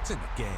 It's in the game.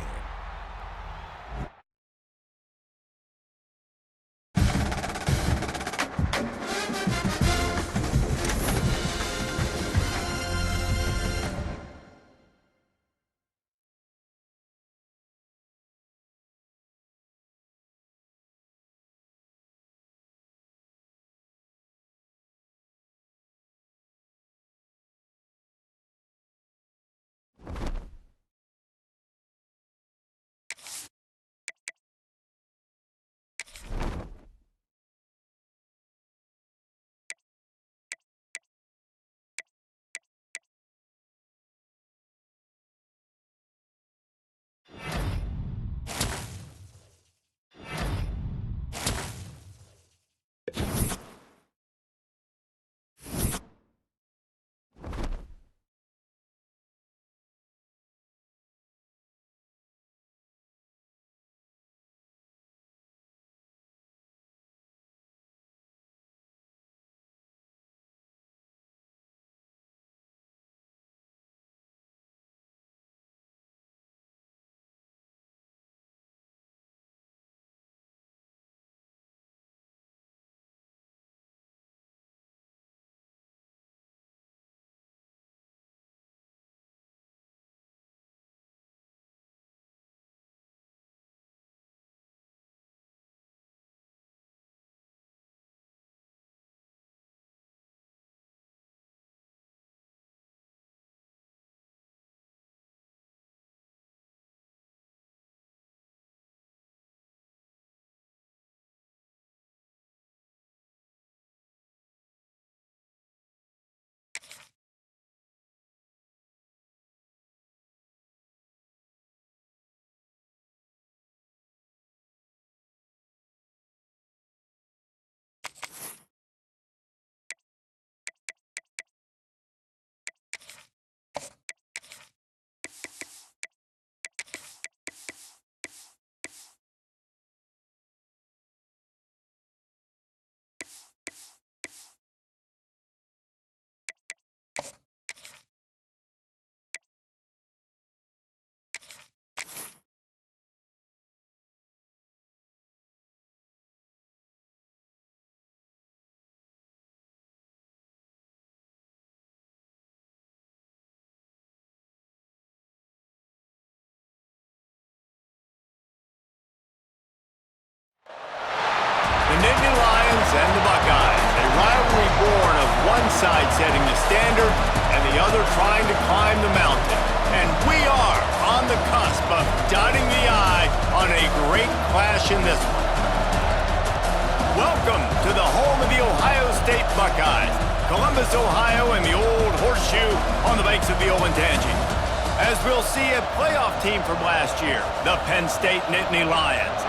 The Nittany Lions and the Buckeyes, a rivalry born of one side setting the standard and the other trying to climb the mountain. And we are on the cusp of dotting the I on a great clash in this one. Welcome to the home of the Ohio State Buckeyes, Columbus, Ohio, and the old horseshoe on the banks of the Olentangy. As we'll see, a playoff team from last year, the Penn State Nittany Lions,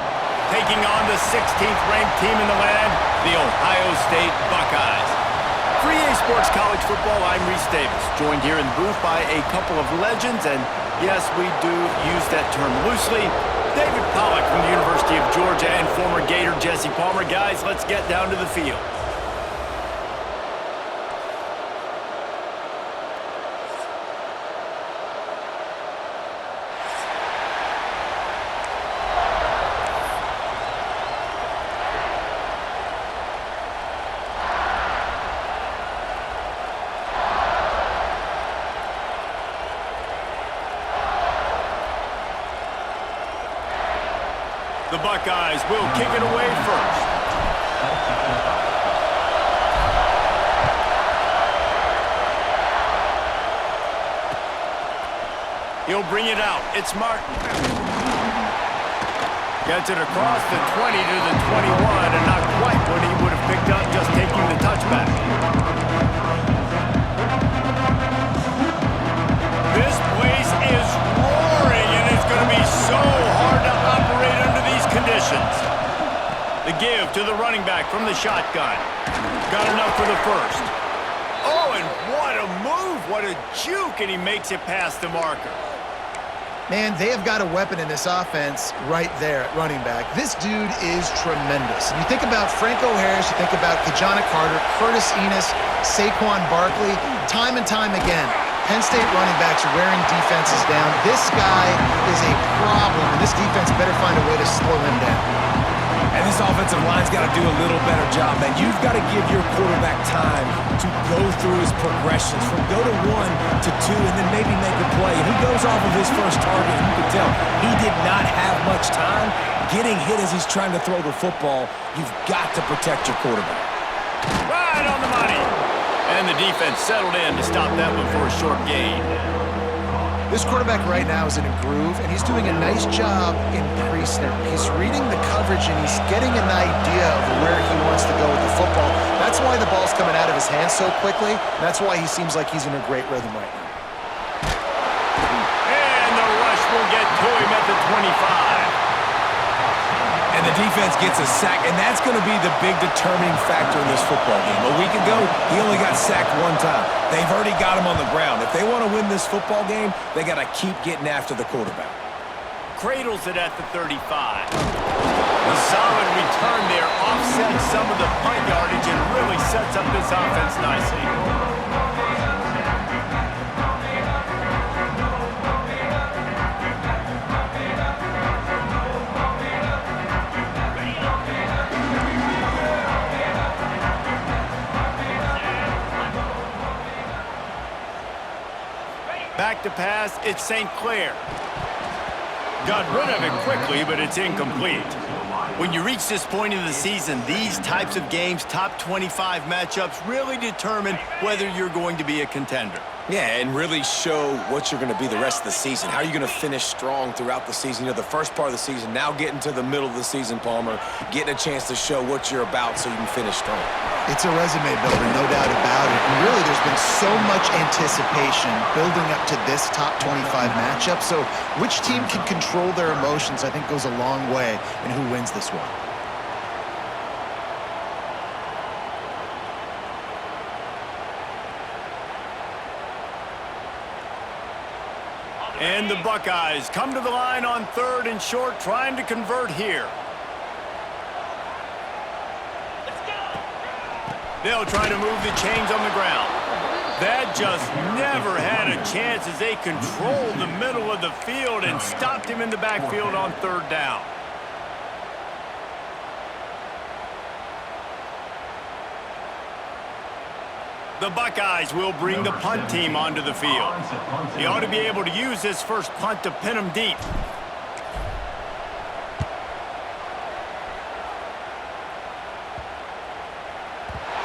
taking on the 16th ranked team in the land, the Ohio State Buckeyes. For EA Sports College Football, I'm Reese Davis, joined here in the booth by a couple of legends, and yes, we do use that term loosely. David Pollack from the University of Georgia and former Gator Jesse Palmer. Guys, let's get down to the field. The Buckeyes will kick it away first. He'll bring it out. It's Martin. Gets it across the 20 to the 21, and not quite what he would have picked up just taking the touchback. This place is roaring, and it's going to be so hard to operate under these conditions. The give to the running back from the shotgun. Got enough for the first. Oh, and what a move, what a juke, and he makes it past the marker. Man, they have got a weapon in this offense right there at running back. This dude is tremendous. And you think about Franco Harris, you think about Kajana Carter, Curtis Enos, Saquon Barkley, time and time again. Penn State running backs wearing defenses down. This guy is a problem, and this defense better find a way to slow him down. And this offensive line's got to do a little better job, man. You've got to give your quarterback time to go through his progressions from go to 1 to 2 and then maybe make a play. And he goes off of his first target. You can tell he did not have much time getting hit as he's trying to throw the football. You've got to protect your quarterback. Right on the money. And the defense settled in to stop that one for a short gain. This quarterback right now is in a groove, and he's doing a nice job in pre-snap. He's reading the coverage, and he's getting an idea of where he wants to go with the football. That's why the ball's coming out of his hands so quickly. That's why he seems like he's in a great rhythm right now. And the rush will get to him at the 25. And the defense gets a sack, and that's going to be the big determining factor in this football game. A week ago, he only got sacked 1 time. They've already got him on the ground. If they want to win this football game, they got to keep getting after the quarterback. Cradles it at the 35. A solid return there offsets some of the punt yardage and really sets up this offense nicely. Back to pass, it's St. Clair. Got rid of it quickly, but it's incomplete. When you reach this point in the season, these types of games, top 25 matchups, really determine whether you're going to be a contender. Yeah, and really show what you're going to be the rest of the season. How are you going to finish strong throughout the season? You know, the first part of the season, now getting to the middle of the season, Palmer, getting a chance to show what you're about so you can finish strong. It's a resume builder, no doubt about it. And really, there's been so much anticipation building up to this top 25 matchup. So which team can control their emotions, I think, goes a long way in who wins this one. And the Buckeyes come to the line on 3rd and short, trying to convert here. They'll try to move the chains on the ground. That just never had a chance as they controlled the middle of the field and stopped him in the backfield on 3rd down. The Buckeyes will bring the punt team onto the field. He ought to be able to use this first punt to pin him deep.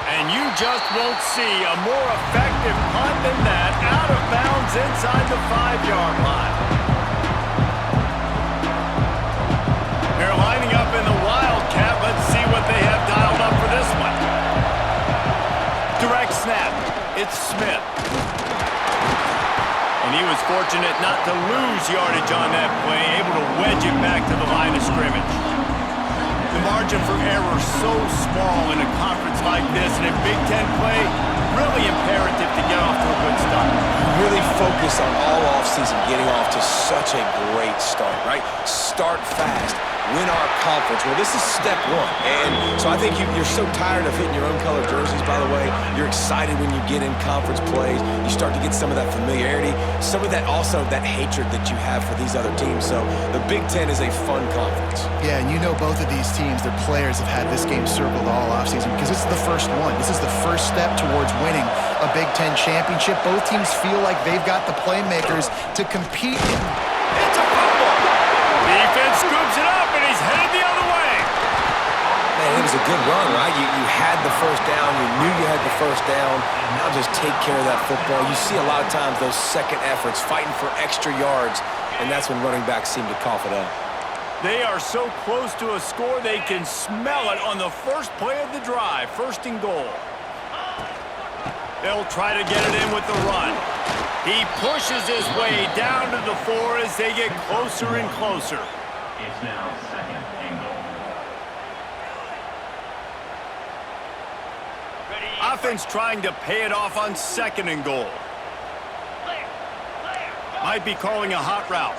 And you just won't see a more effective punt than that, out of bounds inside the 5-yard line. They're lining up in the Wildcat. Let's see what they have dialed up for this one. Direct snap. It's Smith. And he was fortunate not to lose yardage on that play, able to wedge it back to the line of scrimmage. The margin for error so small in a conference like this, and in Big Ten play, really imperative to get off to a good start. Really focus on all offseason getting off to such a great start, right? Start fast. Win our conference. Well, this is step 1. And so I think you're so tired of hitting your own color jerseys, by the way. You're excited when you get in conference plays. You start to get some of that familiarity, some of that also that hatred that you have for these other teams. So the Big Ten is a fun conference. Yeah, and you know both of these teams, their players have had this game circled all offseason because it's the first one. This is the first step towards winning a Big Ten championship. Both teams feel like they've got the playmakers to compete in. It's a fumble. Defense scoops it up, and he's headed the other way. Man, it was a good run, right? You had the first down. You knew you had the first down. Now just take care of that football. You see a lot of times those second efforts, fighting for extra yards, and that's when running backs seem to cough it up. They are so close to a score, they can smell it on the first play of the drive. 1st and goal. They'll try to get it in with the run. He pushes his way down to the 4 as they get closer and closer. It's now 2nd and goal. Offense trying to pay it off on 2nd and goal. Might be calling a hot route.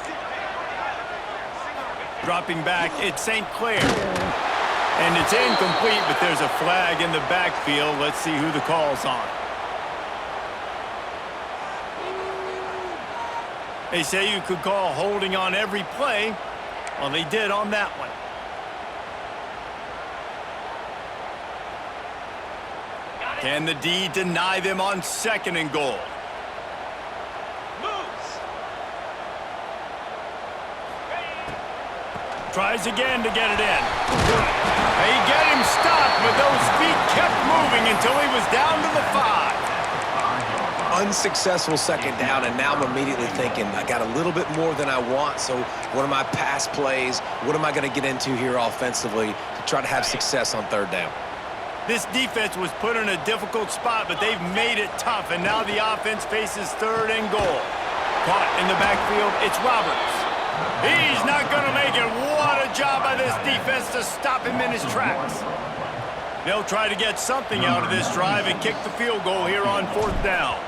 Dropping back, it's St. Clair. And it's incomplete, but there's a flag in the backfield. Let's see who the call's on. They say you could call holding on every play. Well, they did on that one. Can the D deny them on 2nd and goal? Tries again to get it in. They get him stopped, but those feet kept moving until he was down to the 5. Unsuccessful 2nd down, and now I'm immediately thinking, I got a little bit more than I want, so what are my pass plays? What am I going to get into here offensively to try to have success on 3rd down? This defense was put in a difficult spot, but they've made it tough, and now the offense faces 3rd and goal. Caught in the backfield, it's Roberts. He's not going to make it. What a job by this defense to stop him in his tracks. They'll try to get something out of this drive and kick the field goal here on 4th down.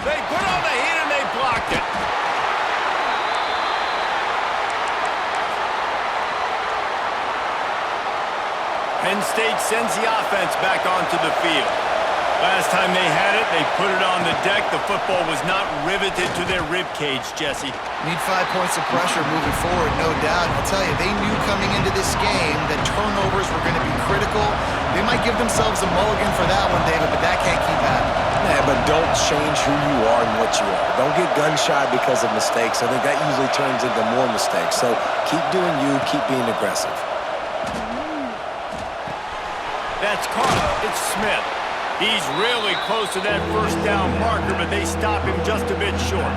They put on the heat and they blocked it. Penn State sends the offense back onto the field. Last time they had it, they put it on the deck. The football was not riveted to their rib cage, Jesse. Need 5 points of pressure moving forward, no doubt. I'll tell you, they knew coming into this game that turnovers were going to be critical. They might give themselves a mulligan for that one, David, but that can't keep happening. Yeah, but don't change who you are and what you are. Don't get gun-shy because of mistakes. I think that usually turns into more mistakes. So keep doing you, keep being aggressive. That's caught. It's Smith. He's really close to that 1st down marker, but they stop him just a bit short.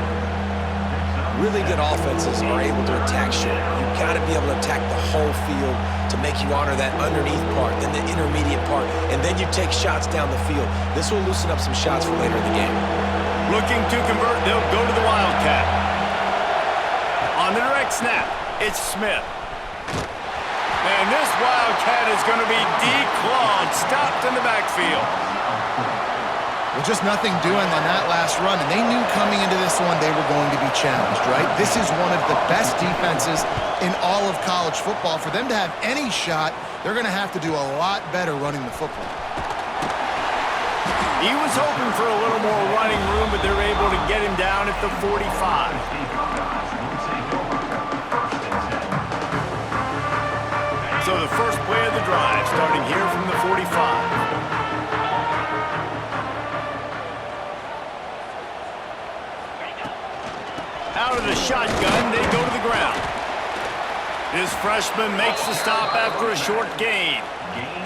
Really good offenses are able to attack short. You've got to be able to attack the whole field to make you honor that underneath part, then the intermediate part, and then you take shots down the field. This will loosen up some shots for later in the game. Looking to convert, they'll go to the Wildcat. On the direct snap, it's Smith. And this Wildcat is going to be declawed, stopped in the backfield. Well, just nothing doing on that last run, and they knew coming into this one they were going to be challenged, right? This is one of the best defenses in all of college football. For them to have any shot, they're going to have to do a lot better running the football. He was hoping for a little more running room, but they're able to get him down at the 45. So the first play of the drive, starting here from the 45. Out of the shotgun, they go to the ground. This freshman makes the stop after a short gain.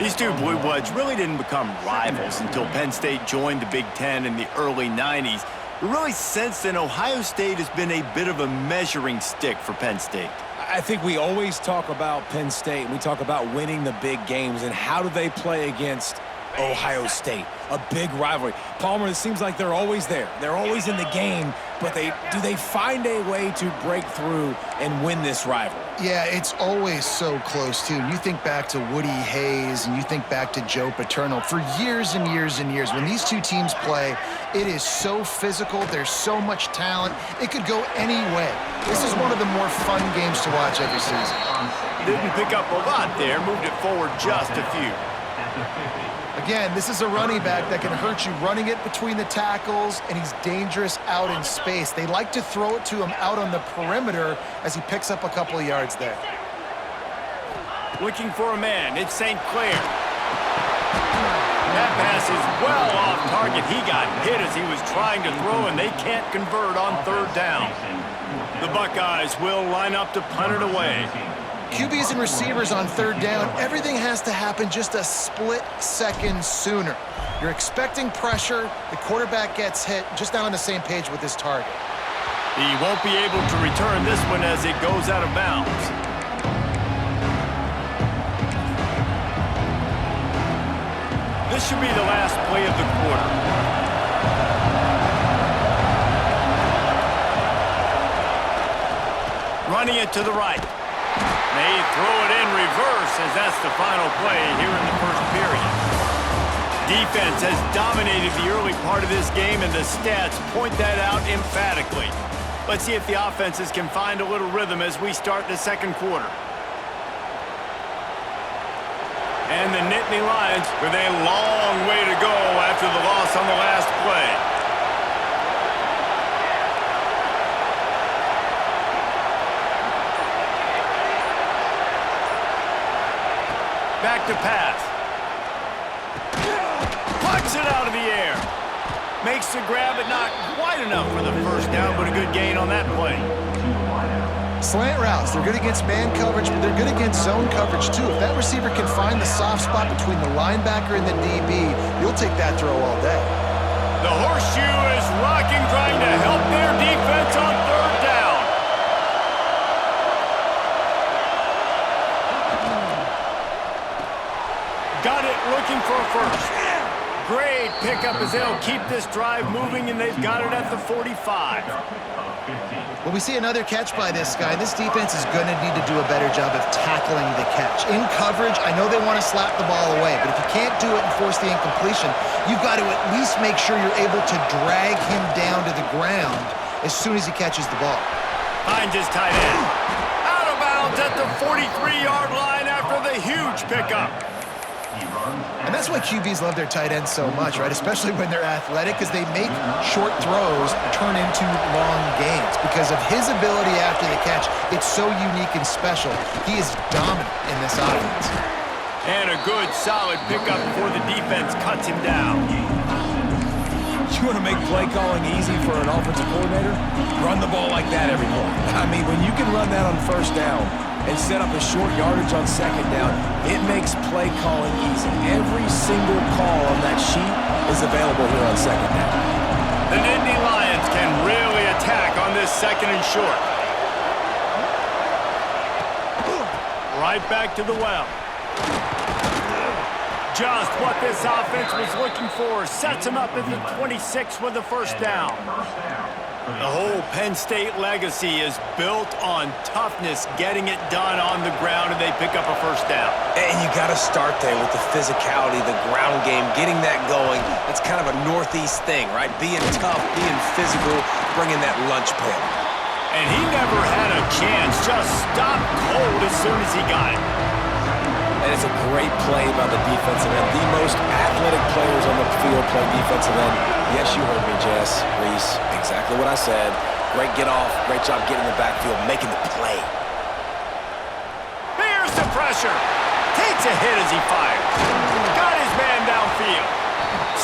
These two Blue Bloods really didn't become rivals until Penn State joined the Big Ten in the early 90s. But really, since then, Ohio State has been a bit of a measuring stick for Penn State. I think we always talk about Penn State. We talk about winning the big games, and how do they play against Ohio State, a big rivalry. Palmer, it seems like they're always there. They're always in the game, but do they find a way to break through and win this rivalry? Yeah, it's always so close, too. You think back to Woody Hayes and you think back to Joe Paterno. For years and years and years, when these two teams play, it is so physical. There's so much talent. It could go any way. This is one of the more fun games to watch every season. Didn't pick up a lot there, moved it forward just a few. Again, this is a running back that can hurt you running it between the tackles, and he's dangerous out in space. They like to throw it to him out on the perimeter as he picks up a couple of yards there. Looking for a man, it's St. Clair. That pass is well off target. He got hit as he was trying to throw, and they can't convert on 3rd down. The Buckeyes will line up to punt it away. QBs and receivers on 3rd down, everything has to happen just a split second sooner. You're expecting pressure, the quarterback gets hit, just not on the same page with his target. He won't be able to return this one as it goes out of bounds. This should be the last play of the quarter. Running it to the right. They throw it in reverse as that's the final play here in the first period. Defense has dominated the early part of this game, and the stats point that out emphatically. Let's see if the offenses can find a little rhythm as we start the second quarter. And the Nittany Lions with a long way to go after the loss on the last play. back to pass. Pucks it out of the air. Makes the grab, but not quite enough for the first down, but a good gain on that play. Slant routes, they're good against man coverage, but they're good against zone coverage too. If that receiver can find the soft spot between the linebacker and the DB, you'll take that throw all day. The horseshoe is rocking, trying to help their defense on third down. Got it, looking for a first. Great pickup as they'll keep this drive moving, and they've got it at the 45. Well, we see another catch by this guy. This defense is going to need to do a better job of tackling the catch. In coverage, I know they want to slap the ball away, but if you can't do it and force the incompletion, you've got to at least make sure you're able to drag him down to the ground as soon as he catches the ball. Finds his tight end. Out of bounds at the 43-yard line after the huge pickup. And that's why QBs love their tight ends so much, right? Especially when they're athletic, because they make short throws turn into long gains. Because of his ability after the catch, it's so unique and special. He is dominant in this offense. And a good, solid pickup before the defense cuts him down. You want to make play calling easy for an offensive coordinator? Run the ball like that every play. I mean, when you can run that on first down and set up a short yardage on second down, it makes play calling easy. Every single call on that sheet is available here on second down. The Nittany Lions can really attack on this second and short. Right back to the well. Just what this offense was looking for. Sets him up at the 26 with the first down. The whole Penn State legacy is built on toughness, getting it done on the ground, and they pick up a first down. And you got to start there with the physicality, the ground game, getting that going. That's kind of a Northeast thing, right? Being tough, being physical, bringing that lunch pail. And he never had a chance, just stopped cold as soon as he got it. And it's a great play by the defensive end. The most athletic players on the field play defensive end. Yes, you heard me, Jess, Reese. Exactly what I said. Great get off. Great job getting in the backfield, making the play. Here's the pressure. Takes a hit as he fires. Got his man downfield.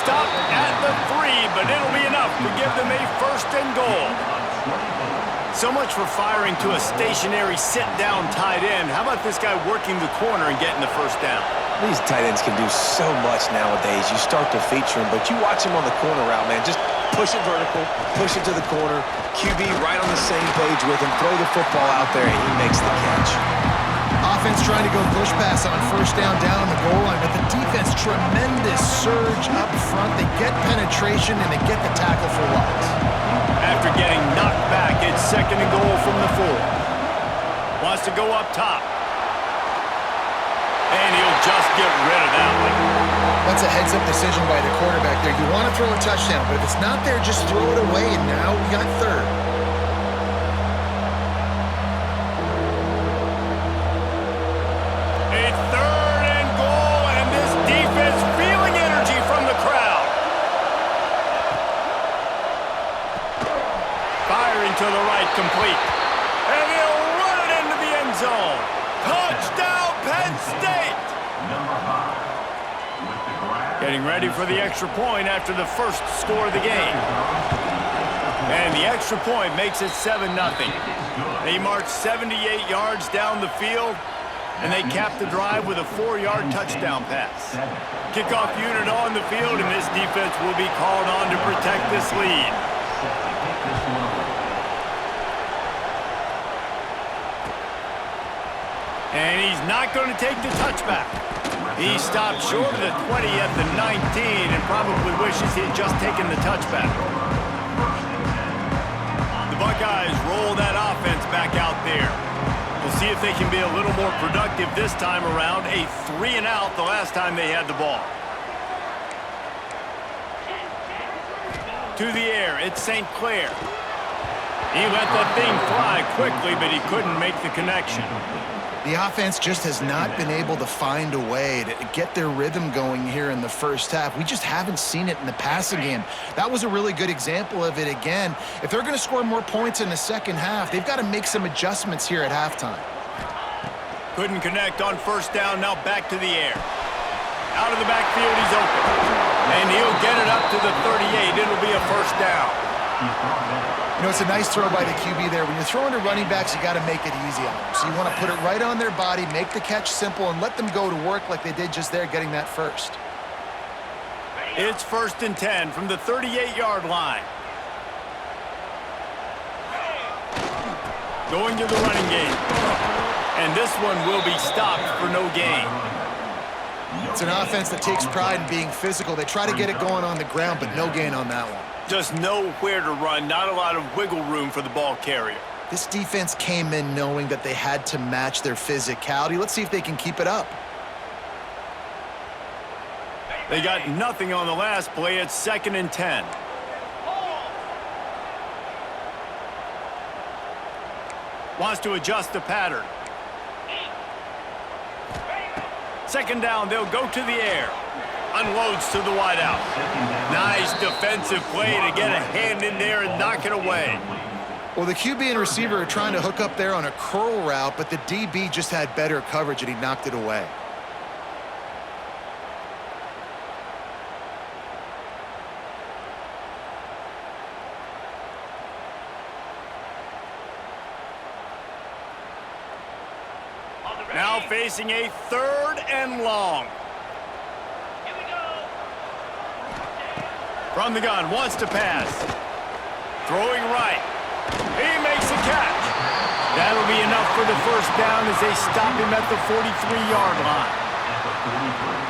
Stopped at the 3, but it'll be enough to give them a first and goal. So much for firing to a stationary sit-down tight end. How about this guy working the corner and getting the first down? These tight ends can do so much nowadays. You start to feature him, but you watch him on the corner route, man. Just push it vertical, push it to the corner. QB right on the same page with him. Throw the football out there, and he makes the catch. Offense trying to go push pass on first down on the goal line, but the defense, tremendous surge up front. They get penetration, and they get the tackle for loss. After getting knocked back, it's second and goal from the 4. Wants to go up top. And he'll just get rid of that one. That's a heads-up decision by the quarterback there. You want to throw a touchdown, but if it's not there, just throw it away, and now we got third. A third and goal, and this defense feeling energy from the crowd. Firing to the right, complete. And he'll run it into the end zone. Touchdown, Penn State! Getting ready for the extra point after the first score of the game. And the extra point makes it 7-0. They march 78 yards down the field, and they cap the drive with a 4-yard touchdown pass. Kickoff unit on the field, and this defense will be called on to protect this lead. And he's not going to take the touchback. He stopped short of the 20 at the 19 and probably wishes he had just taken the touchback. The Buckeyes roll that offense back out there. We'll see if they can be a little more productive this time around. A 3-and-out the last time they had the ball. To the air, it's St. Clair. He let that thing fly quickly, but he couldn't make the connection. The offense just has not been able to find a way to get their rhythm going here in the first half. We just haven't seen it in the passing game. That was a really good example of it again. If they're going to score more points in the second half, they've got to make some adjustments here at halftime. Couldn't connect on first down, now back to the air. Out of the backfield, he's open. And he'll get it up to the 38. It'll be a first down. You know, it's a nice throw by the QB there. When you're throwing to running backs, you got to make it easy on them. So you want to put it right on their body, make the catch simple, and let them go to work like they did just there, getting that first. It's 1st and 10 from the 38-yard line. Going to the running game. And this one will be stopped for no gain. It's an offense that takes pride in being physical. They try to get it going on the ground, but no gain on that one. Just nowhere to run, not a lot of wiggle room for the ball carrier. This defense came in knowing that they had to match their physicality. Let's see if they can keep it up. They got nothing on the last play. It's 2nd and 10. Wants to adjust the pattern. 2nd down, they'll go to the air. Unloads to the wideout. Nice defensive play to get a hand in there and knock it away. Well, the QB and receiver are trying to hook up there on a curl route, but the DB just had better coverage and he knocked it away. Now facing a 3rd and long. From the gun, wants to pass. Throwing right. He makes a catch. That'll be enough for the first down as they stop him at the 43-yard line.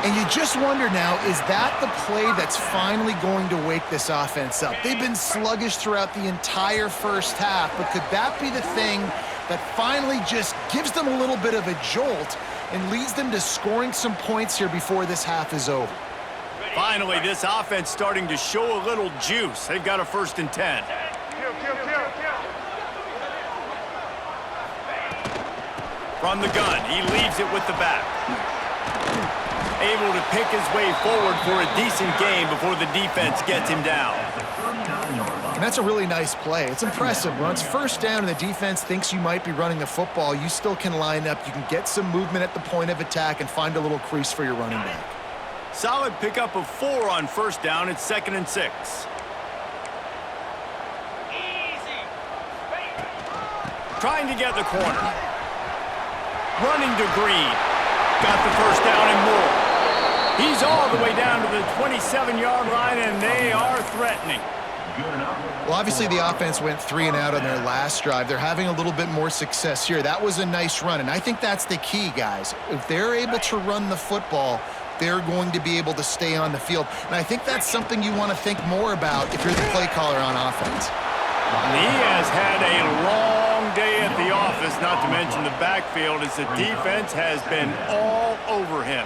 And you just wonder now, is that the play that's finally going to wake this offense up? They've been sluggish throughout the entire first half, but could that be the thing that finally just gives them a little bit of a jolt and leads them to scoring some points here before this half is over? Finally, this offense starting to show a little juice. They've got a 1st and 10. From the gun, he leaves it with the back. Able to pick his way forward for a decent gain before the defense gets him down. And that's a really nice play. It's impressive. When it's 1st down and the defense thinks you might be running the football, you still can line up. You can get some movement at the point of attack and find a little crease for your running back. Solid pickup of 4 on 1st down. It's 2nd and 6. Trying to get the corner. Running to Green. Got the 1st down and more. He's all the way down to the 27-yard line, and they are threatening. Well, obviously the offense went 3 and out on their last drive. They're having a little bit more success here. That was a nice run, and I think that's the key, guys. If they're able to run the football, they're going to be able to stay on the field. And I think that's something you want to think more about if you're the play caller on offense. He has had a long day at the office, not to mention the backfield, as the defense has been all over him.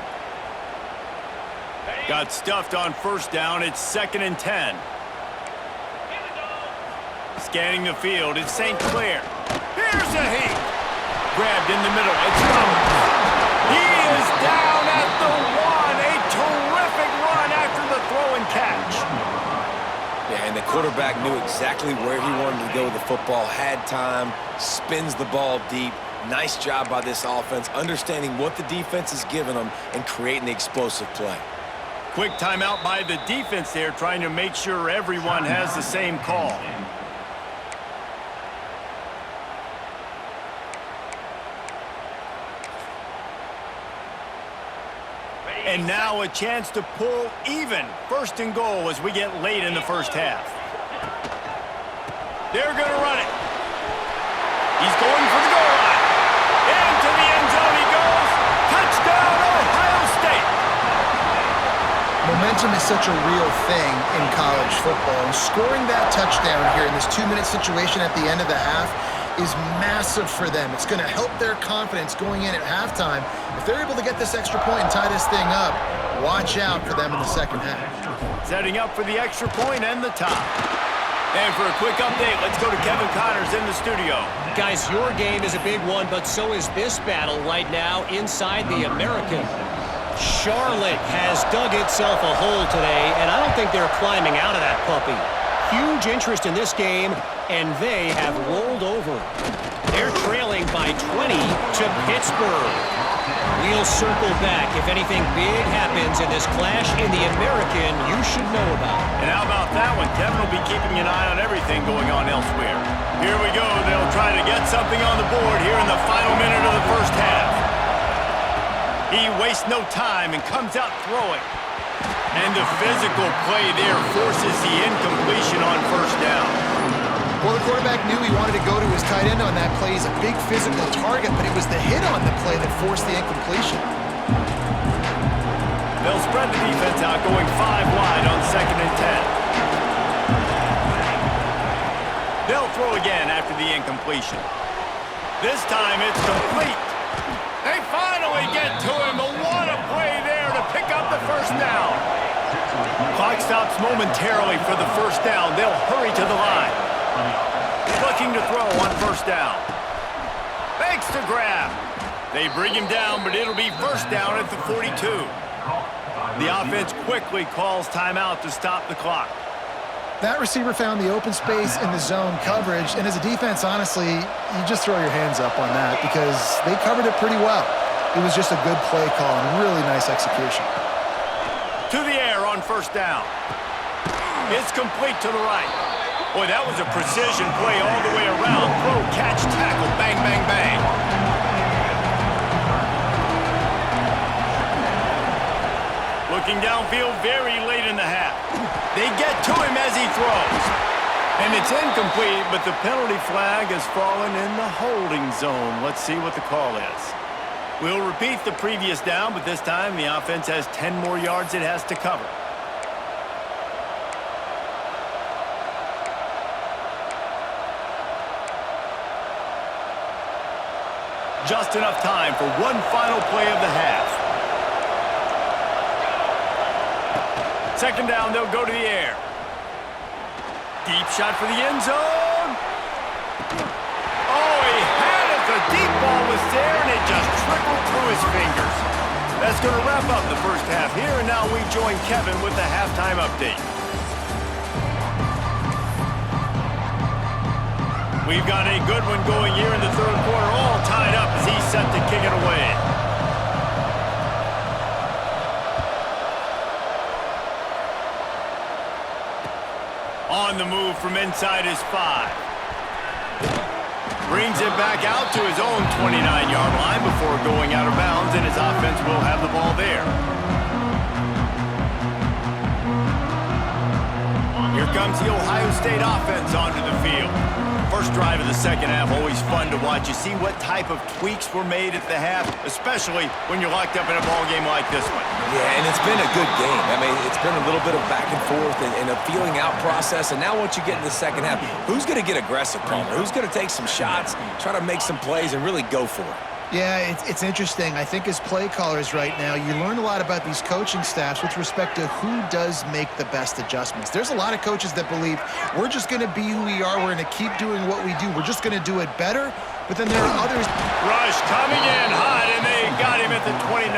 Got stuffed on 1st down. It's 2nd and 10. Scanning the field, it's St. Clair. Here's a heat. Grabbed in the middle, it's Roberts. He is down at the 1. A terrific run after the throw and catch. Yeah, and the quarterback knew exactly where he wanted to go with the football, had time, spins the ball deep. Nice job by this offense, understanding what the defense is giving them and creating the explosive play. Quick timeout by the defense there, trying to make sure everyone has the same call. And now a chance to pull even. 1st and goal as we get late in the first half. They're going to run it. He's going for the goal line. Into the end zone he goes. Touchdown, Ohio State. Momentum is such a real thing in college football. And scoring that touchdown here in this 2-minute situation at the end of the half is massive for them. It's going to help their confidence going in at halftime. If they're able to get this extra point and tie this thing up, watch out for them in the second half. Setting up for the extra point and the top. And for a quick update, let's go to Kevin Connors in the studio. Guys, your game is a big one, but so is this battle right now inside the American. Charlotte has dug itself a hole today, and I don't think they're climbing out of that puppy. Huge interest in this game, and they have rolled over. They're trailing by 20 to Pittsburgh. We'll circle back if anything big happens in this clash in the American you should know about. And how about that one? Kevin will be keeping an eye on everything going on elsewhere. Here we go. They'll try to get something on the board here in the final minute of the first half. He wastes no time and comes out throwing. And the physical play there forces the incompletion on first down. Well, the quarterback knew he wanted to go to his tight end on that play. He's a big physical target, but it was the hit on the play that forced the incompletion. They'll spread the defense out, going 5 wide on 2nd and 10. They'll throw again after the incompletion. This time it's complete. They finally get to him, but what a play there to pick up the first down. Clock stops momentarily for the first down. They'll hurry to the line. Looking to throw on first down. Fakes to grab. They bring him down, but it'll be first down at the 42. The offense quickly calls timeout to stop the clock. That receiver found the open space in the zone coverage, and as a defense, honestly, you just throw your hands up on that because they covered it pretty well. It was just a good play call and really nice execution. To the air on first down. It's complete to the right. Boy, that was a precision play all the way around. Throw, catch, tackle, bang, bang, bang. Looking downfield very late in the half. They get to him as he throws. And it's incomplete, but the penalty flag has fallen in the holding zone. Let's see what the call is. We'll repeat the previous down, but this time the offense has 10 more yards it has to cover. Just enough time for one final play of the half. Second down, they'll go to the air. Deep shot for the end zone. Oh, he had it. The deep ball was there, and it just trickled through his fingers. That's going to wrap up the first half here, and now we join Kevin with the halftime update. We've got a good one going here in the third quarter, all tied up as he's set to kick it away. On the move from inside his 5. Brings it back out to his own 29-yard line before going out of bounds, and his offense will have the ball there. Here comes the Ohio State offense onto the field. First drive of the second half, always fun to watch. You see what type of tweaks were made at the half, especially when you're locked up in a ball game like this one. Yeah, and it's been a good game. I mean, it's been a little bit of back and forth and a feeling out process. And now once you get in the second half, who's going to get aggressive, Palmer? Who's going to take some shots, try to make some plays, and really go for it? Yeah, it's interesting. I think as play callers right now, you learn a lot about these coaching staffs with respect to who does make the best adjustments. There's a lot of coaches that believe we're just going to be who we are. We're going to keep doing what we do. We're just going to do it better. But then there are others. Rush coming in hot, and they got him at the 29.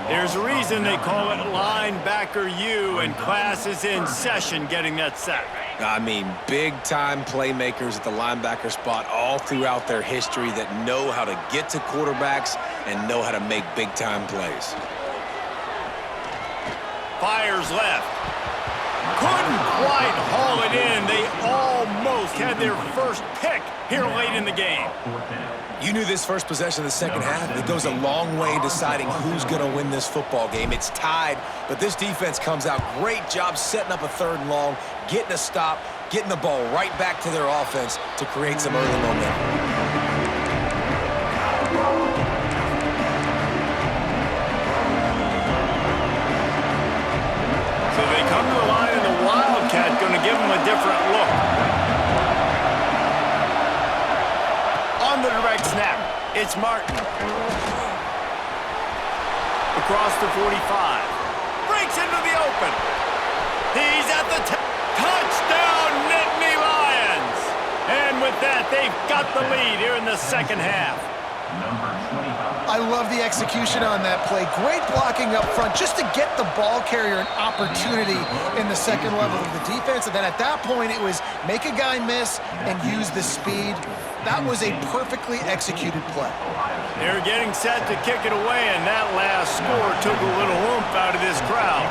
There's a reason they call it linebacker U, and class is in session getting that sack. I mean, big-time playmakers at the linebacker spot all throughout their history that know how to get to quarterbacks and know how to make big-time plays. Fires left. Couldn't quite haul it in. They almost had their first pick here late in the game. You knew this first possession of the second half. It goes a long way in deciding who's going to win this football game. It's tied, but this defense comes out. Great job setting up a 3rd and long, getting a stop, getting the ball right back to their offense to create some early momentum. So they come to the line, and the Wildcat going to give them a different look. On the direct snap, it's Martin. Across the 45. Breaks into the open. He's at the touchdown, Nittany Lions. And with that, they've got the lead here in the second half. Number 25. I love the execution on that play. Great blocking up front just to get the ball carrier an opportunity in the second level of the defense. And then at that point, it was make a guy miss and use the speed. That was a perfectly executed play. They're getting set to kick it away, and that last score took a little oomph out of this crowd.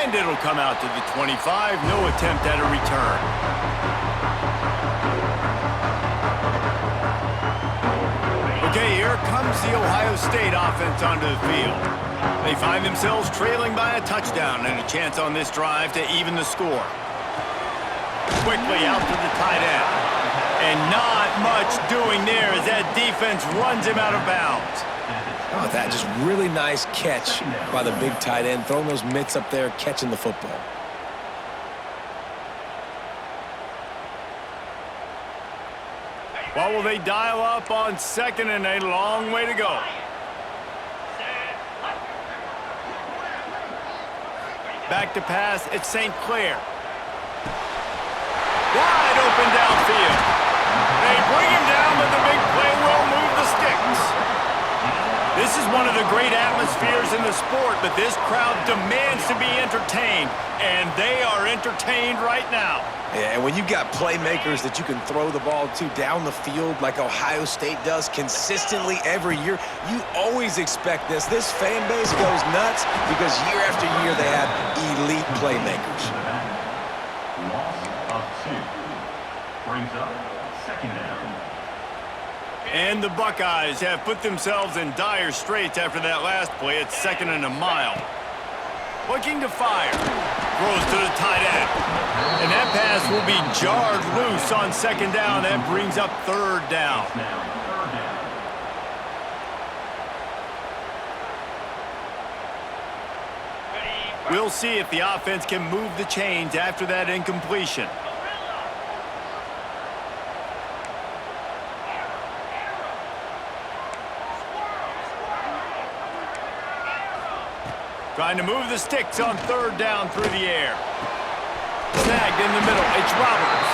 And it'll come out to the 25. No attempt at a return. Okay, here comes the Ohio State offense onto the field. They find themselves trailing by a touchdown and a chance on this drive to even the score. Quickly out to the tight end. And not much doing there as that defense runs him out of bounds. Oh, that just really nice catch by the big tight end, throwing those mitts up there, catching the football. What will they dial up on second and a long way to go? Back to pass, it's St. Clair. Wide open downfield. They bring him down, but the big play will move the sticks. This is one of the great atmospheres in the sport, but this crowd demands to be entertained, and they are entertained right now. Yeah, and when you've got playmakers that you can throw the ball to down the field like Ohio State does consistently every year, you always expect this. This fan base goes nuts because year after year they have elite playmakers. Loss of 2. Brings up second down. And the Buckeyes have put themselves in dire straits after that last play. It's second and a mile. Looking to fire. Throws to the tight end. And that pass will be jarred loose on second down. That brings up third down. Now third down. We'll see if the offense can move the chains after that incompletion. Trying to move the sticks on third down through the air. Snagged in the middle. It's Roberts.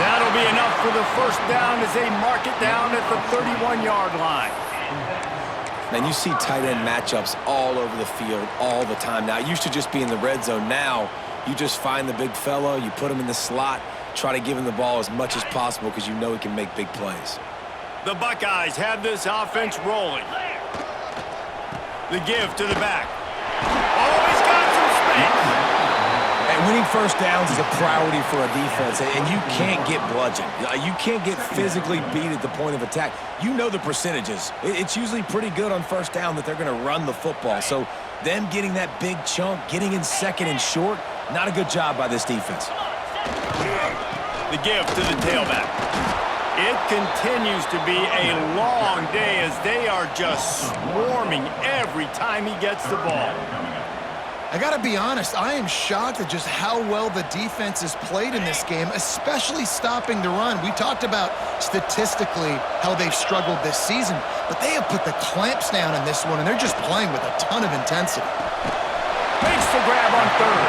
That'll be enough for the first down as they mark it down at the 31-yard line. Man, you see tight end matchups all over the field all the time. Now, it used to just be in the red zone. Now, you just find the big fellow, you put him in the slot, try to give him the ball as much as possible because you know he can make big plays. The Buckeyes have this offense rolling. The give to the back. Oh, he's got some space. And winning first downs is a priority for a defense, and you can't get bludgeoned. You can't get physically beat at the point of attack. You know the percentages. It's usually pretty good on first down that they're going to run the football. So them getting that big chunk, getting in second and short, not a good job by this defense. The give to the tailback. It continues to be a long day as they are just swarming every time he gets the ball. I got to be honest, I am shocked at just how well the defense has played in this game, especially stopping the run. We talked about statistically how they've struggled this season, but they have put the clamps down in this one, and they're just playing with a ton of intensity. Makes the grab on third.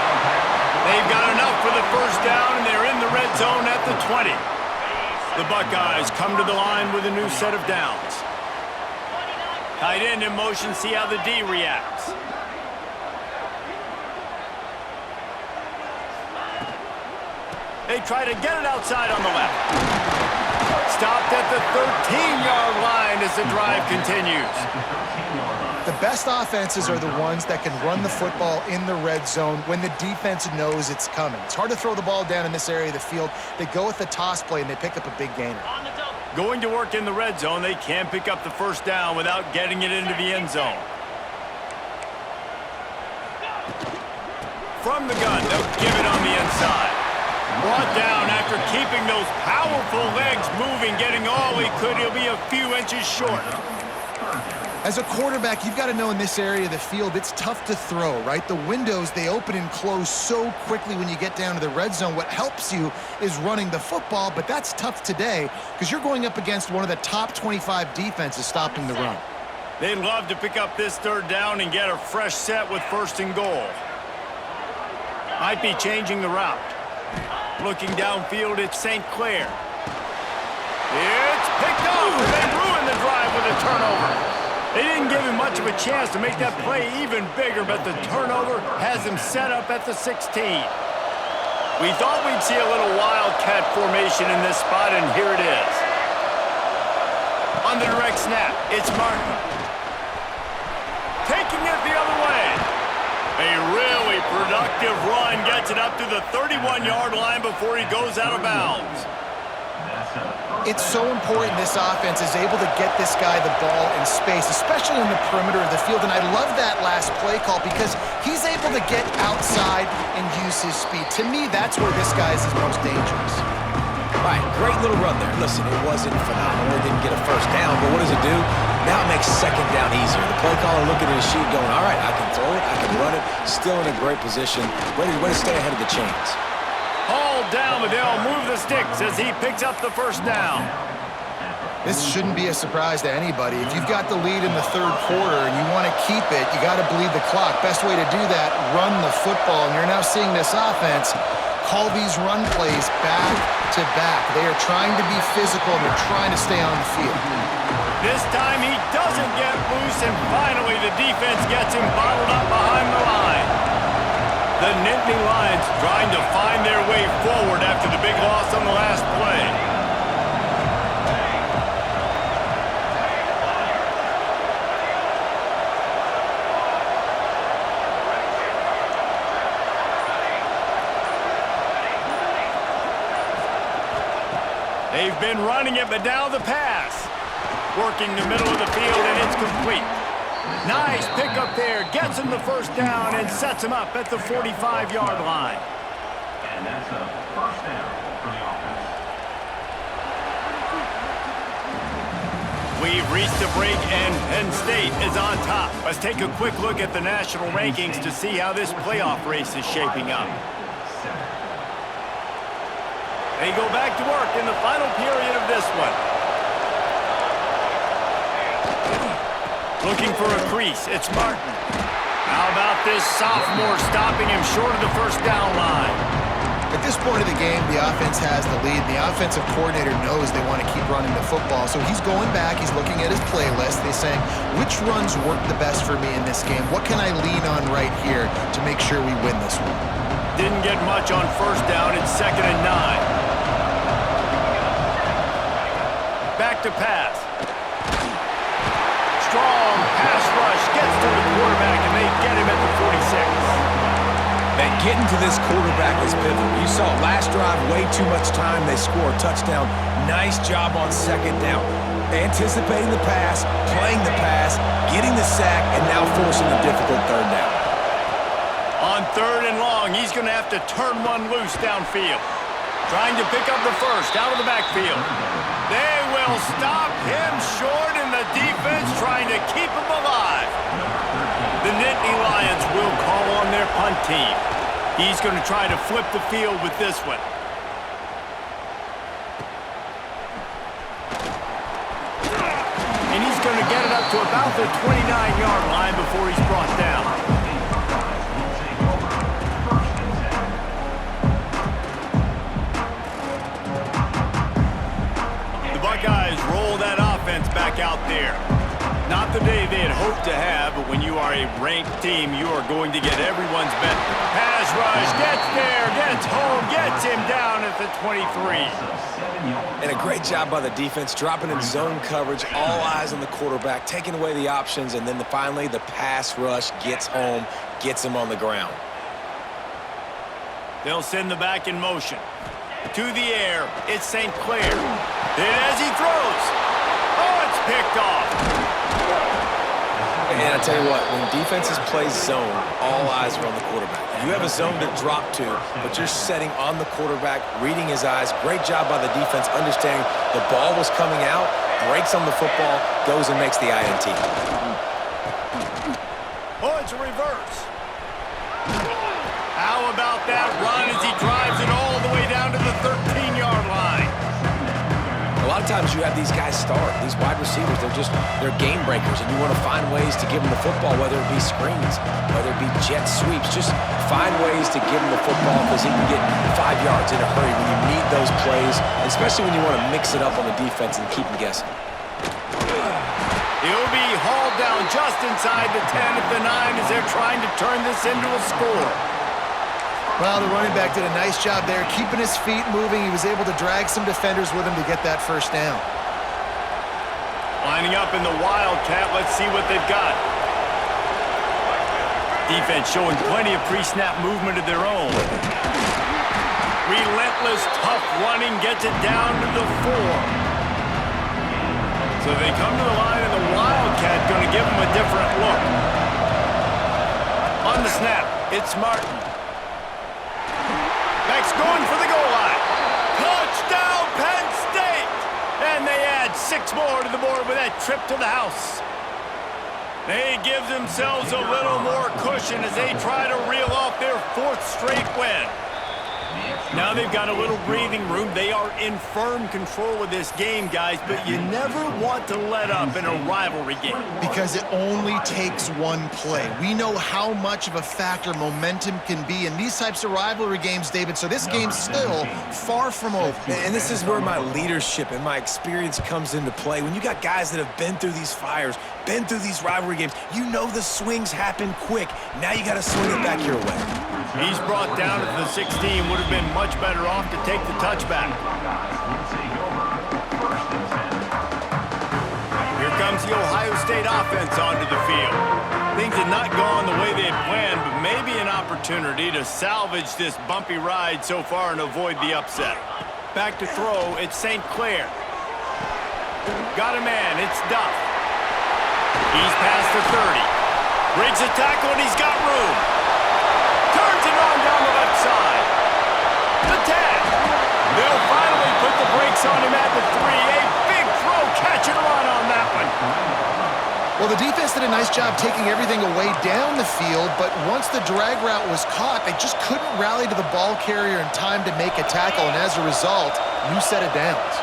They've got enough for the first down, and they're in the red zone at the 20. The Buckeyes come to the line with a new set of downs. Tight end in motion, see how the D reacts. They try to get it outside on the left. Stopped at the 13-yard line as the drive continues. The best offenses are the ones that can run the football in the red zone when the defense knows it's coming. It's hard to throw the ball down in this area of the field. They go with the toss play, and they pick up a big gainer. Going to work in the red zone, they can't pick up the first down without getting it into the end zone. From the gun, they'll give it on the inside. Brought down after keeping those powerful legs moving, getting all he could. He'll be a few inches short. As a quarterback, you've got to know in this area of the field, it's tough to throw, right? The windows, they open and close so quickly when you get down to the red zone. What helps you is running the football, but that's tough today because you're going up against one of the top 25 defenses stopping the run. They'd love to pick up this third down and get a fresh set with first and goal. Might be changing the route. Looking downfield, it's St. Clair. It's picked off, and they ruined the drive with a turnover. They didn't give him much of a chance to make that play even bigger, but the turnover has him set up at the 16. We thought we'd see a little wildcat formation in this spot, and here it is. On the direct snap, it's Martin. Taking it the other way. A really productive run gets it up to the 31-yard line before he goes out of bounds. It's so important this offense is able to get this guy the ball in space, especially in the perimeter of the field. And I love that last play call because he's able to get outside and use his speed. To me, that's where this guy is his most dangerous. Right, great little run there. Listen, it wasn't phenomenal. It didn't get a first down, but what does it do? Now it makes second down easier. The play caller looking at his sheet going, all right, I can throw it, I can run it, still in a great position. Way to stay ahead of the chains. Hauled down, but they'll move the sticks as he picks up the first down. This shouldn't be a surprise to anybody. If you've got the lead in the third quarter and you want to keep it, you got to bleed the clock. Best way to do that, run the football. And you're now seeing this offense call these run plays back to back. They are trying to be physical and they're trying to stay on the field. This time he doesn't get loose, and finally the defense gets him bottled up behind the line. The Nittany Lions trying to find their way forward after the big loss on the last play. They've been running it, but now the pass. Working the middle of the field, and it's complete. Nice pickup there. Gets him the first down and sets him up at the 45-yard line. And that's a first down for the offense. We've reached the break, and Penn State is on top. Let's take a quick look at the national rankings to see how this playoff race is shaping up. They go back to work in the final period of this one. Looking for a crease, it's Martin. How about this sophomore stopping him short of the first down line? At this point of the game, the offense has the lead. The offensive coordinator knows they want to keep running the football, so he's going back, he's looking at his playlist. He's saying, which runs work the best for me in this game? What can I lean on right here to make sure we win this one? Didn't get much on first down. It's 2nd and 9. Back to pass. Strong pass rush gets to the quarterback, and they get him at the 46. Man, getting to this quarterback is pivotal. You saw last drive, way too much time. They score a touchdown. Nice job on second down. Anticipating the pass, playing the pass, getting the sack, and now forcing a difficult third down. On 3rd and long, he's going to have to turn one loose downfield. Trying to pick up the first out of the backfield. They will stop him short, and the defense trying to keep him alive. The Nittany Lions will call on their punt team. He's going to try to flip the field with this one. And he's going to get it up to about the 29-yard line before he's brought down. Buckeyes roll that offense back out there. Not the day they had hoped to have, but when you are a ranked team, you are going to get everyone's best. Pass rush, gets there, gets home, gets him down at the 23. And a great job by the defense, dropping in zone coverage, all eyes on the quarterback, taking away the options, and then finally the pass rush gets home, gets him on the ground. They'll send the back in motion. To the air, it's St. Clair. Then as he throws, oh, it's picked off. And I tell you what, when defenses play zone, all eyes are on the quarterback. You have a zone to drop to, but you're setting on the quarterback, reading his eyes. Great job by the defense, understanding the ball was coming out, breaks on the football, goes and makes the INT. Oh, it's a reverse. How about that run as he drives it all the way down to the 13-yard line? A lot of times you have these guys start, these wide receivers, they're game breakers, and you want to find ways to give them the football, whether it be screens, whether it be jet sweeps. Just find ways to give him the football because he can get 5 yards in a hurry when you need those plays, especially when you want to mix it up on the defense and keep them guessing. He'll be hauled down just inside the 10 at the 9 as they're trying to turn this into a score. Well, the running back did a nice job there, keeping his feet moving. He was able to drag some defenders with him to get that first down. Lining up in the Wildcat, let's see what they've got. Defense showing plenty of pre-snap movement of their own. Relentless, tough running gets it down to the 4. So they come to the line, and the Wildcat going to give them a different look. On the snap, it's Martin. Max going for the goal line. Touchdown, Penn State! And they add 6 more to the board with that trip to the house. They give themselves a little more cushion as they try to reel off their 4th straight win. Now they've got a little breathing room. They are in firm control of this game, guys, but you never want to let up in a rivalry game. Because it only takes one play. We know how much of a factor momentum can be in these types of rivalry games, David, so this game's still far from over. And this is where my leadership and my experience comes into play. When you got guys that have been through these fires, been through these rivalry games, you know the swings happen quick. Now you got to swing it back your way. He's brought down at the 16. Would have been much better off to take the touchback. Here comes the Ohio State offense onto the field. Things had not gone the way they had planned, but maybe an opportunity to salvage this bumpy ride so far and avoid the upset. Back to throw, it's St. Clair. Got a man, it's Duff. He's past the 30. Breaks a tackle and he's got room. Turns it on down the left side. The 10. They'll finally put the brakes on him at the 3. A big throw, catch and run on that one. Well, the defense did a nice job taking everything away down the field, but once the drag route was caught, they just couldn't rally to the ball carrier in time to make a tackle, and as a result, new set of downs.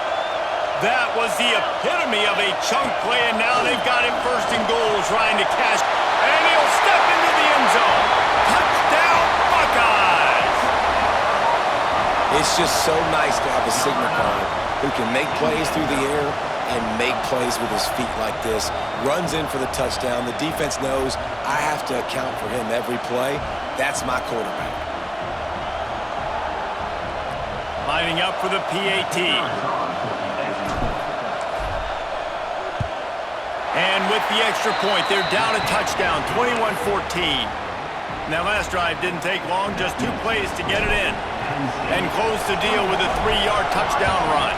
That was the epitome of a chunk play, and now they've got him first and goal trying to cash, and he'll step into the end zone. Touchdown, Buckeyes! It's just so nice to have a signifying who can make plays through the air and make plays with his feet like this. Runs in for the touchdown. The defense knows I have to account for him every play. That's my quarterback. Lining up for the PAT. And with the extra point, they're down a touchdown, 21-14. That last drive didn't take long, just 2 plays to get it in. And close the deal with a 3-yard touchdown run.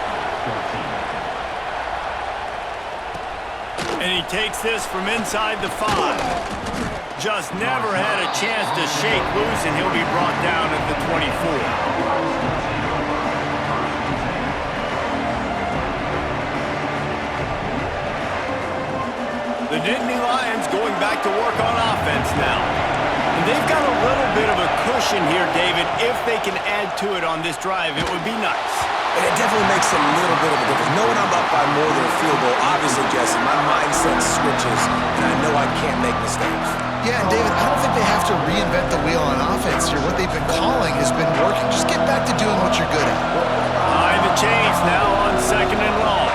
And he takes this from inside the 5. Just never had a chance to shake loose, and he'll be brought down at the 24. The Nittany Lions going back to work on offense now. And they've got a little bit of a cushion here, David. If they can add to it on this drive, it would be nice. And it definitely makes a little bit of a difference. Knowing I'm up by more than a field goal, obviously, Jesse, my mindset switches, and I know I can't make mistakes. Yeah, and David, I don't think they have to reinvent the wheel on offense here. What they've been calling has been working. Just get back to doing what you're good at. Behind the chains now on 2nd and long.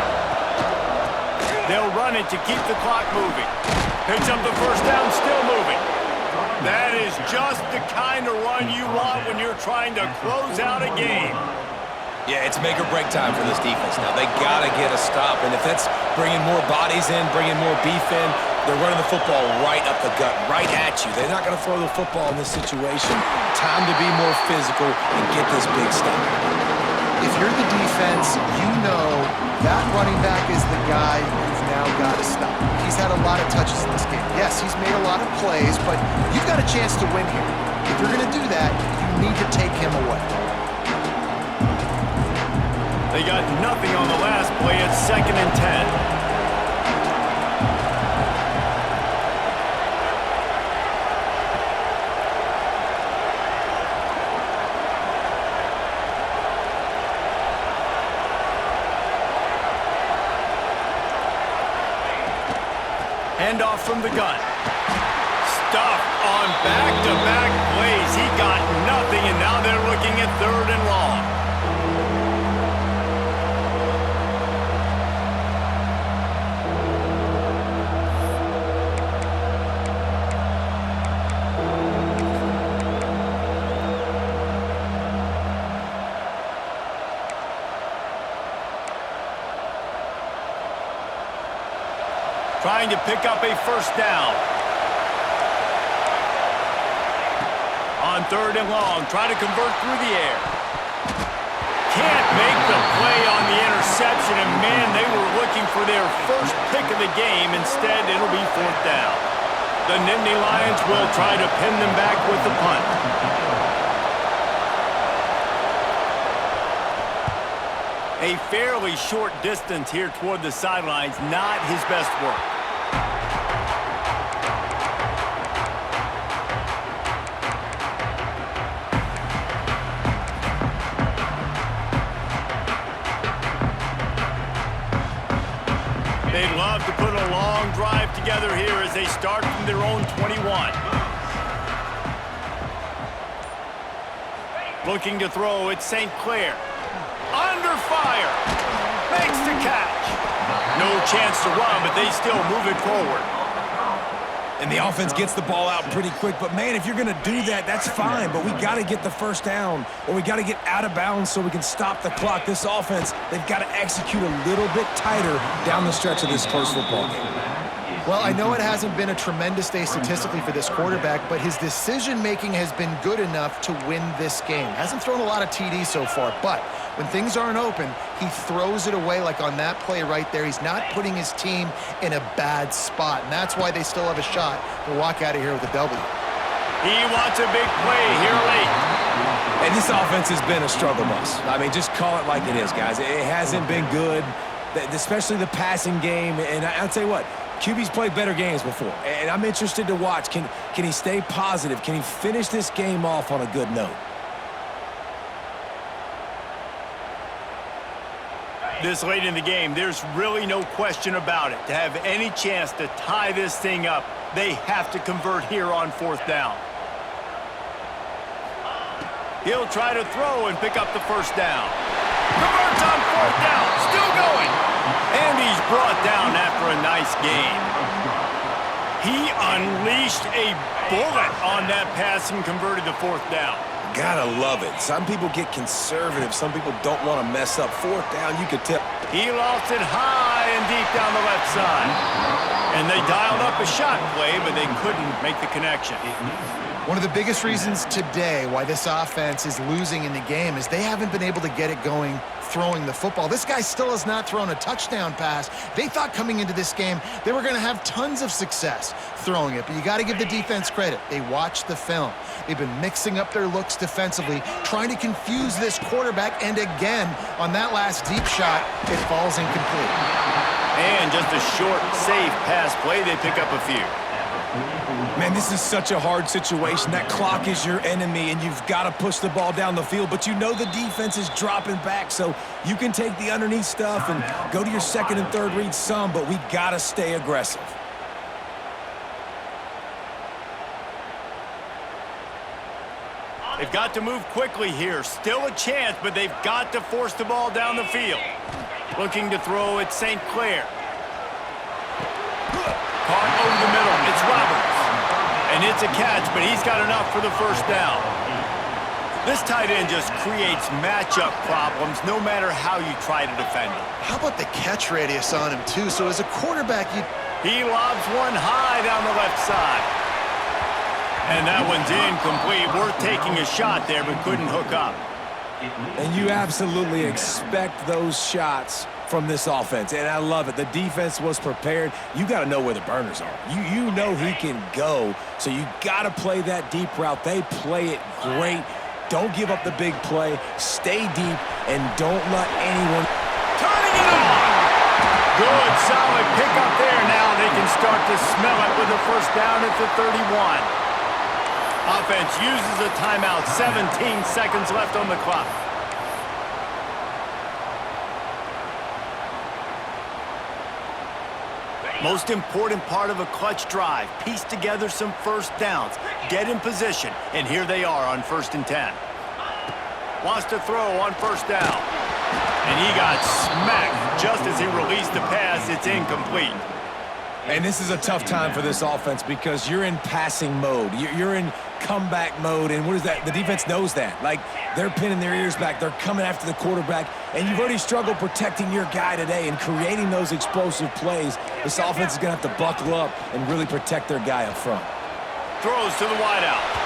They'll run it to keep the clock moving. Picks up the first down, still moving. That is just the kind of run you want when you're trying to close out a game. Yeah, it's make or break time for this defense now. They got to get a stop, and if that's bringing more bodies in, bringing more beef in, they're running the football right up the gut, right at you. They're not going to throw the football in this situation. Time to be more physical and get this big stop. If you're the defense, you know that running back is the guy you've now got to stop. He's had a lot of touches in this game. Yes, he's made a lot of plays, but you've got a chance to win here. If you're going to do that, you need to take him away. They got nothing on the last play. It's 2nd and 10. Handoff from the gun. Stuffed on back it 3rd and long. Trying to pick up a 1st down. On 3rd and long, try to convert through the air. Can't make the play on the interception, and man, they were looking for their first pick of the game. Instead, it'll be 4th down. The Nittany Lions will try to pin them back with the punt. A fairly short distance here toward the sidelines, not his best work. They'd love to put a long drive together here as they start from their own 21. Looking to throw, it's St. Clair. Under fire. Makes the catch. No chance to run, but they still move it forward. And the offense gets the ball out pretty quick. But, man, if you're going to do that, that's fine. But we got to get the 1st down, or we got to get out of bounds so we can stop the clock. This offense, they've got to execute a little bit tighter down the stretch of this close football game. Well, I know it hasn't been a tremendous day statistically for this quarterback, but his decision-making has been good enough to win this game. Hasn't thrown a lot of TDs so far, but when things aren't open, he throws it away like on that play right there. He's not putting his team in a bad spot, and that's why they still have a shot to walk out of here with a W. He wants a big play here late. And this offense has been a struggle bus. I mean, just call it like it is, guys. It hasn't been good, especially the passing game. And I'll tell you what, QB's played better games before, and I'm interested to watch. Can he stay positive? Can he finish this game off on a good note? This late in the game, there's really no question about it. To have any chance to tie this thing up, they have to convert here on 4th down. He'll try to throw and pick up the 1st down. Converts on 4th down, still going. And he's brought down after a nice game. He unleashed a bullet on that pass and converted the 4th down. Gotta love it. Some people get conservative. Some people don't want to mess up. 4th down, you could tell. He lost it high and deep down the left side. And they dialed up a shot play, but they couldn't make the connection. One of the biggest reasons today why this offense is losing in the game is they haven't been able to get it going throwing the football. This guy still has not thrown a touchdown pass. They thought coming into this game they were going to have tons of success throwing it, but you got to give the defense credit. They watched the film. They've been mixing up their looks defensively, trying to confuse this quarterback, and again, on that last deep shot, it falls incomplete. And just a short, safe pass play, they pick up a few. Man, this is such a hard situation. That clock is your enemy, and you've got to push the ball down the field. But you know the defense is dropping back, so you can take the underneath stuff and go to your 2nd and 3rd read some, but we got to stay aggressive. They've got to move quickly here. Still a chance, but they've got to force the ball down the field. Looking to throw at St. Clair. Caught over the middle. It's Roberts. And it's a catch, but he's got enough for the 1st down. This tight end just creates matchup problems no matter how you try to defend him. How about the catch radius on him, too? So as a quarterback, He lobs one high down the left side. And that one's incomplete. Worth taking a shot there, but couldn't hook up. And you absolutely expect those shots from this offense, and I love it. The defense was prepared. You got to know where the burners are. You know he can go, so you got to play that deep route. They play it great. Don't give up the big play. Stay deep, and don't let anyone... Turning it on! Good, solid pickup there. Now they can start to smell it with the 1st down at the 31. Offense uses a timeout. 17 seconds left on the clock. Most important part of a clutch drive. Piece together some 1st downs. Get in position. And here they are on 1st and 10. Wants to throw on first down. And he got smacked just as he released the pass. It's incomplete. And this is a tough time for this offense because you're in passing mode. You're in comeback mode, and what is that? The defense knows that. Like, they're pinning their ears back. They're coming after the quarterback, and you've already struggled protecting your guy today and creating those explosive plays. This offense is going to have to buckle up and really protect their guy up front. Throws to the wideout.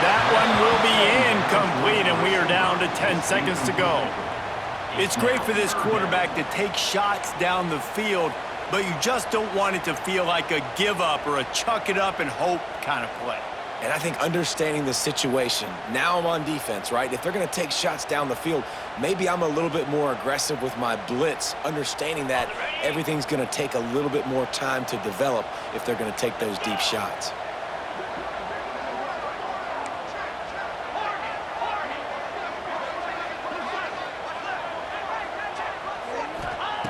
That one will be incomplete, and we are down to 10 seconds to go. It's great for this quarterback to take shots down the field, but you just don't want it to feel like a give-up or a chuck-it-up-and-hope kind of play. And I think understanding the situation, now I'm on defense, right? If they're going to take shots down the field, maybe I'm a little bit more aggressive with my blitz, understanding that everything's going to take a little bit more time to develop if they're going to take those deep shots.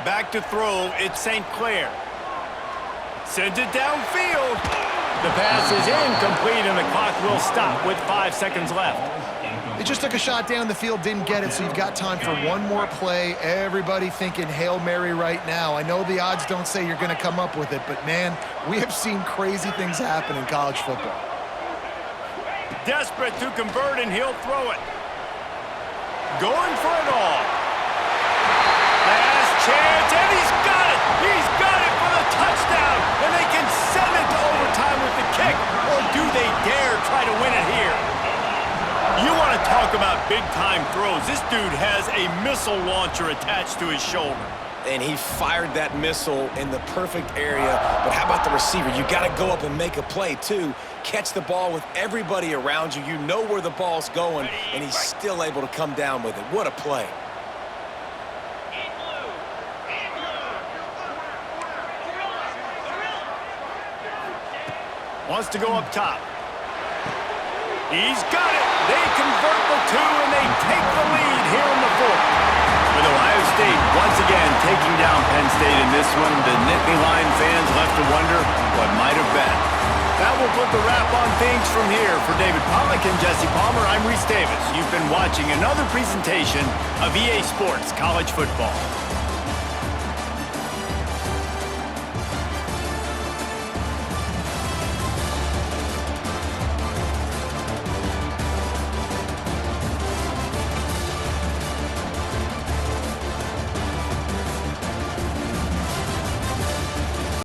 Back to throw, it's St. Clair. Sends it downfield. The pass is incomplete, and the clock will stop with 5 seconds left. They just took a shot down the field, didn't get it, so you've got time for one more play. Everybody thinking Hail Mary right now. I know the odds don't say you're going to come up with it, but, man, we have seen crazy things happen in college football. Desperate to convert, and he'll throw it. Going for it all. Last chance, and he's got it! He's got it for the touchdown! And they can send it to overtime with the kick, or do they dare try to win it here? You want to talk about big-time throws. This dude has a missile launcher attached to his shoulder. And he fired that missile in the perfect area. But how about the receiver? You got to go up and make a play, too. Catch the ball with everybody around you. You know where the ball's going, and he's still able to come down with it. What a play. Wants to go up top. He's got it. They convert the two, and they take the lead here in the fourth. With Ohio State once again taking down Penn State in this one, the Nittany Lion fans left to wonder what might have been. That will put the wrap on things from here. For David Pollack and Jesse Palmer, I'm Reese Davis. You've been watching another presentation of EA Sports College Football.